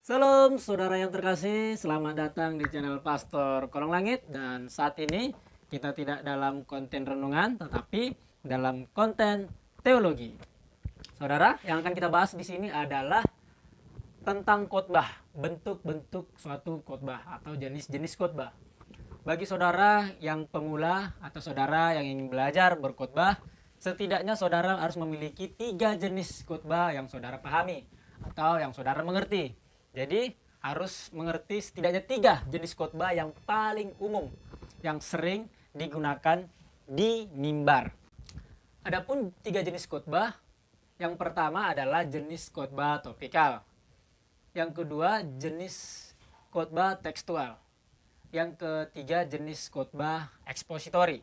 Salam saudara yang terkasih, selamat datang di channel Pastor Kolong Langit. Dan saat ini kita tidak dalam konten renungan, tetapi dalam konten teologi. Saudara, yang akan kita bahas di sini adalah tentang khotbah, bentuk-bentuk suatu khotbah atau jenis-jenis khotbah. Bagi saudara yang pemula atau saudara yang ingin belajar berkhotbah, setidaknya saudara harus memiliki 3 jenis khotbah yang saudara pahami atau yang saudara mengerti. Jadi harus mengerti setidaknya 3 jenis khotbah yang paling umum yang sering digunakan di mimbar. Adapun 3 jenis khotbah, yang pertama adalah jenis khotbah topikal. Yang kedua jenis khotbah tekstual. Yang ketiga jenis khotbah ekspositori.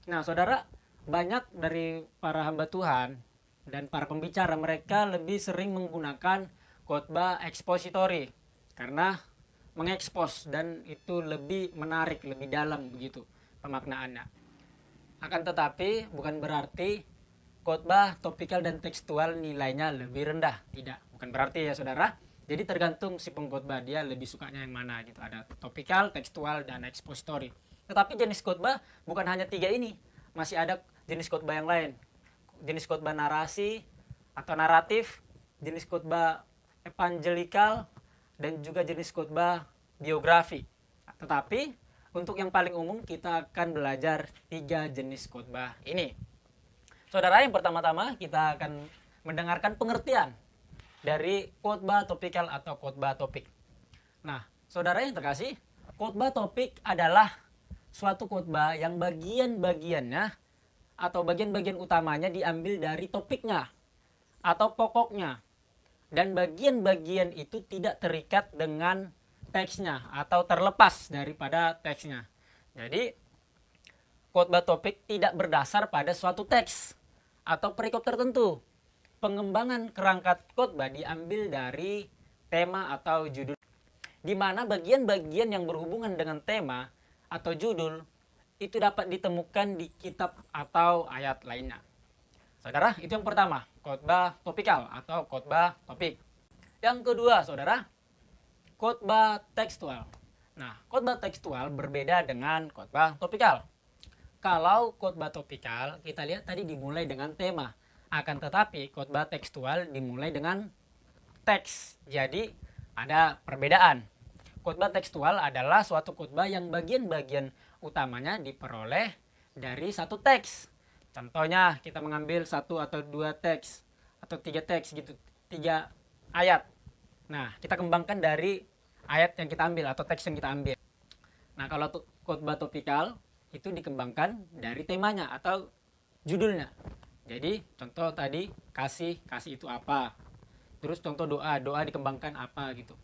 Nah, saudara, banyak dari para hamba Tuhan dan para pembicara mereka lebih sering menggunakan khotbah ekspositori karena mengekspos dan itu lebih menarik, lebih dalam begitu pemaknaannya. Akan tetapi bukan berarti khotbah topikal dan tekstual nilainya lebih rendah, tidak, bukan berarti ya saudara. Jadi tergantung si pengkhotbah dia lebih sukanya yang mana gitu. Ada topikal, tekstual, dan ekspositori. Tetapi jenis khotbah bukan hanya 3 ini, masih ada jenis khotbah yang lain. Jenis khotbah narasi atau naratif, jenis khotbah evangelikal, dan juga jenis khotbah biografi. Tetapi untuk yang paling umum kita akan belajar 3 jenis khotbah ini. Saudara, yang pertama-tama kita akan mendengarkan pengertian dari khotbah topikal atau khotbah topik. Nah, saudara yang terkasih, khotbah topik adalah suatu khotbah yang bagian-bagiannya atau bagian-bagian utamanya diambil dari topiknya atau pokoknya. Dan bagian-bagian itu tidak terikat dengan teksnya atau terlepas daripada teksnya. Jadi khotbah topik tidak berdasar pada suatu teks atau perikop tertentu. Pengembangan kerangka khotbah diambil dari tema atau judul, di mana bagian-bagian yang berhubungan dengan tema atau judul itu dapat ditemukan di kitab atau ayat lainnya. Saudara, itu yang pertama, khotbah topikal atau khotbah topik. Yang kedua, saudara, khotbah tekstual. Nah, khotbah tekstual berbeda dengan khotbah topikal. Kalau khotbah topikal, kita lihat tadi dimulai dengan tema. Akan tetapi, khotbah tekstual dimulai dengan teks. Jadi, ada perbedaan. Khotbah tekstual adalah suatu khotbah yang bagian-bagian utamanya diperoleh dari satu teks. Contohnya kita mengambil 1 atau 2 teks atau 3 teks gitu, 3 ayat. Nah, kita kembangkan dari ayat yang kita ambil atau teks yang kita ambil. Nah, kalau khotbah topikal itu dikembangkan dari temanya atau judulnya. Jadi, contoh tadi kasih itu apa? Terus contoh doa dikembangkan apa gitu.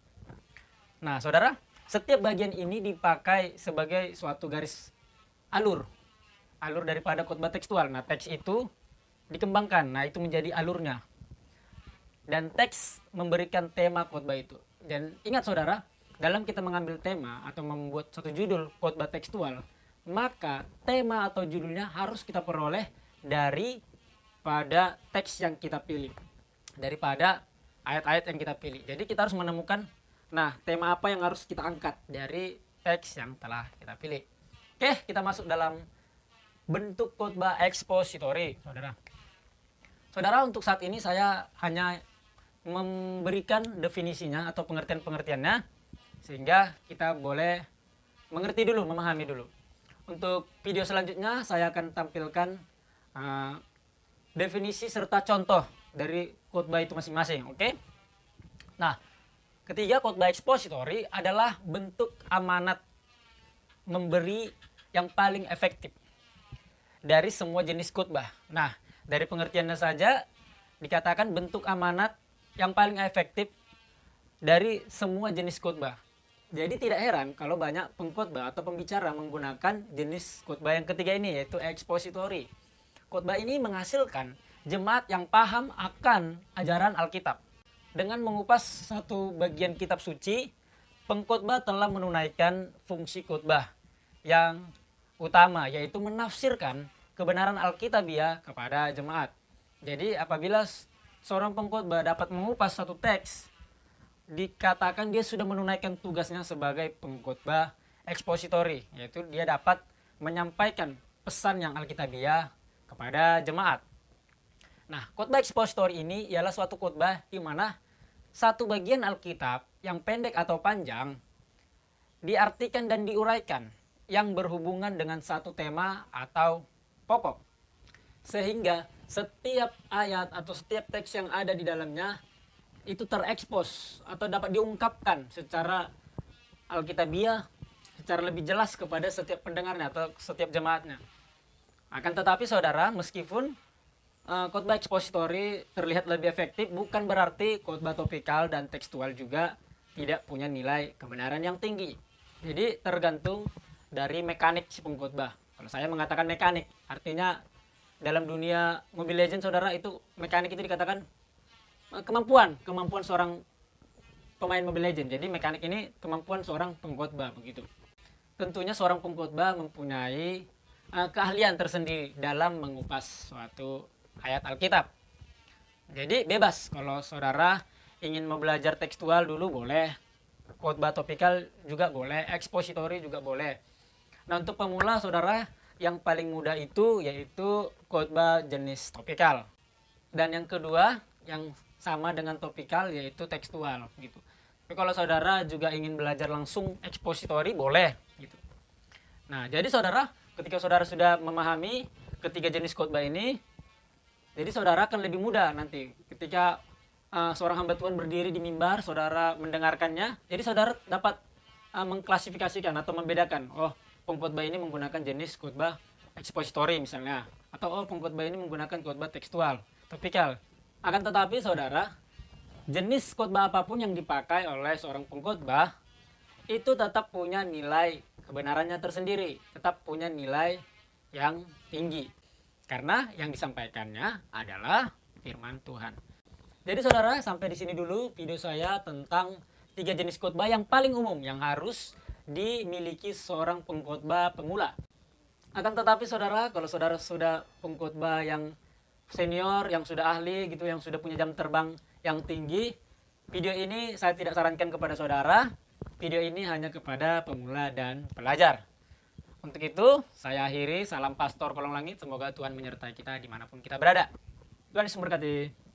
Nah, saudara, setiap bagian ini dipakai sebagai suatu garis alur daripada khotbah tekstual. Nah, teks itu dikembangkan. Nah, itu menjadi alurnya. Dan teks memberikan tema khotbah itu. Dan ingat saudara, dalam kita mengambil tema atau membuat suatu judul khotbah tekstual, maka tema atau judulnya harus kita peroleh daripada teks yang kita pilih, daripada ayat-ayat yang kita pilih. Jadi kita harus menemukan, nah, tema apa yang harus kita angkat dari teks yang telah kita pilih. Oke, kita masuk dalam bentuk khotbah ekspositori, saudara. Saudara, untuk saat ini saya hanya memberikan definisinya atau pengertian-pengertiannya sehingga kita boleh mengerti dulu, memahami dulu. Untuk video selanjutnya saya akan tampilkan definisi serta contoh dari khotbah itu masing-masing, oke? Nah, ketiga, khotbah ekspositori adalah bentuk amanat memberi yang paling efektif dari semua jenis khotbah. Nah, dari pengertiannya saja dikatakan bentuk amanat yang paling efektif dari semua jenis khotbah. Jadi tidak heran kalau banyak pengkhotbah atau pembicara menggunakan jenis khotbah yang ketiga ini, yaitu ekspositori. Khotbah ini menghasilkan jemaat yang paham akan ajaran Alkitab. Dengan mengupas satu bagian kitab suci, pengkhotbah telah menunaikan fungsi khotbah yang utama, yaitu menafsirkan kebenaran Alkitabiah kepada jemaat. Jadi apabila seorang pengkhotbah dapat mengupas satu teks dikatakan dia sudah menunaikan tugasnya sebagai pengkhotbah ekspositori, yaitu dia dapat menyampaikan pesan yang alkitabiah kepada jemaat. Nah, khotbah ekspositori ini ialah suatu khotbah di mana satu bagian Alkitab yang pendek atau panjang diartikan dan diuraikan yang berhubungan dengan satu tema atau pokok. Sehingga setiap ayat atau setiap teks yang ada di dalamnya itu terekspos atau dapat diungkapkan secara alkitabiah, secara lebih jelas kepada setiap pendengarnya atau setiap jemaatnya. Akan tetapi saudara, meskipun khotbah ekspositori terlihat lebih efektif, bukan berarti khotbah topikal dan tekstual juga tidak punya nilai kebenaran yang tinggi. Jadi tergantung dari mekanik si pengkhotbah. Kalau saya mengatakan mekanik, artinya dalam dunia Mobile Legends saudara, itu mekanik itu dikatakan kemampuan seorang pemain Mobile Legends. Jadi mekanik ini kemampuan seorang pengkhotbah begitu. Tentunya seorang pengkhotbah mempunyai keahlian tersendiri dalam mengupas suatu ayat Alkitab. Jadi bebas, kalau saudara ingin mau belajar tekstual dulu boleh, khotbah topikal juga boleh, ekspositori juga boleh. Nah, untuk pemula saudara, yang paling mudah itu yaitu khotbah jenis topikal. Dan yang kedua yang sama dengan topikal yaitu tekstual gitu. Tapi kalau saudara juga ingin belajar langsung ekspositori boleh gitu. Nah, jadi saudara, ketika saudara sudah memahami ketiga jenis khotbah ini, jadi saudara akan lebih mudah nanti ketika seorang hamba Tuhan berdiri di mimbar, saudara mendengarkannya, jadi saudara dapat mengklasifikasikan atau membedakan, oh pengkhotbah ini menggunakan jenis khotbah ekspositori misalnya, atau oh pengkhotbah ini menggunakan khotbah tekstual, topikal. Akan tetapi saudara, jenis khotbah apapun yang dipakai oleh seorang pengkhotbah itu tetap punya nilai kebenarannya tersendiri, tetap punya nilai yang tinggi, karena yang disampaikannya adalah firman Tuhan. Jadi saudara, sampai di sini dulu video saya tentang 3 jenis khotbah yang paling umum yang harus dimiliki seorang pengkhotbah pemula. Akan tetapi saudara, kalau saudara sudah pengkhotbah yang senior, yang sudah ahli gitu, yang sudah punya jam terbang yang tinggi, video ini saya tidak sarankan kepada saudara. Video ini hanya kepada pemula dan pelajar. Untuk itu, saya akhiri. Salam Pastor Kolong Langit. Semoga Tuhan menyertai kita dimanapun kita berada. Tuhan Yesus memberkati.